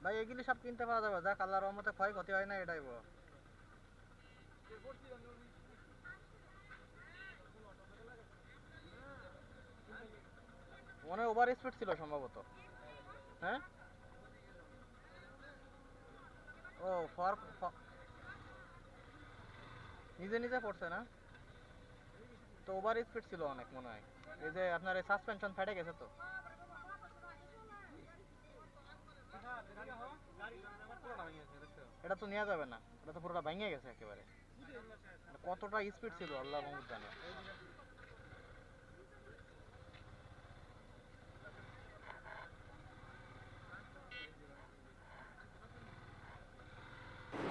ভাই এগুলি সব কিনতে পাওয়া যাবে, যা আল্লাহর রহমতে ক্ষয়ক্ষতি হয় না এটাই বড়। মনে হয় ওভার স্পিড ছিল সম্ভবত। হ্যাঁ, ও ফর নিজে নিজে পড়ছে না, তো ওভার স্পিড ছিল অনেক মনে হয়। এই যে আপনার এই সাসপেনশন ফেটে গেছে তো। এটা তো নেওয়া যাবে না, এটা তো পুরোটা ভেঙে গেছে একেবারে। কতটা স্পিড ছিল আল্লাহ মাহমুদ জানে।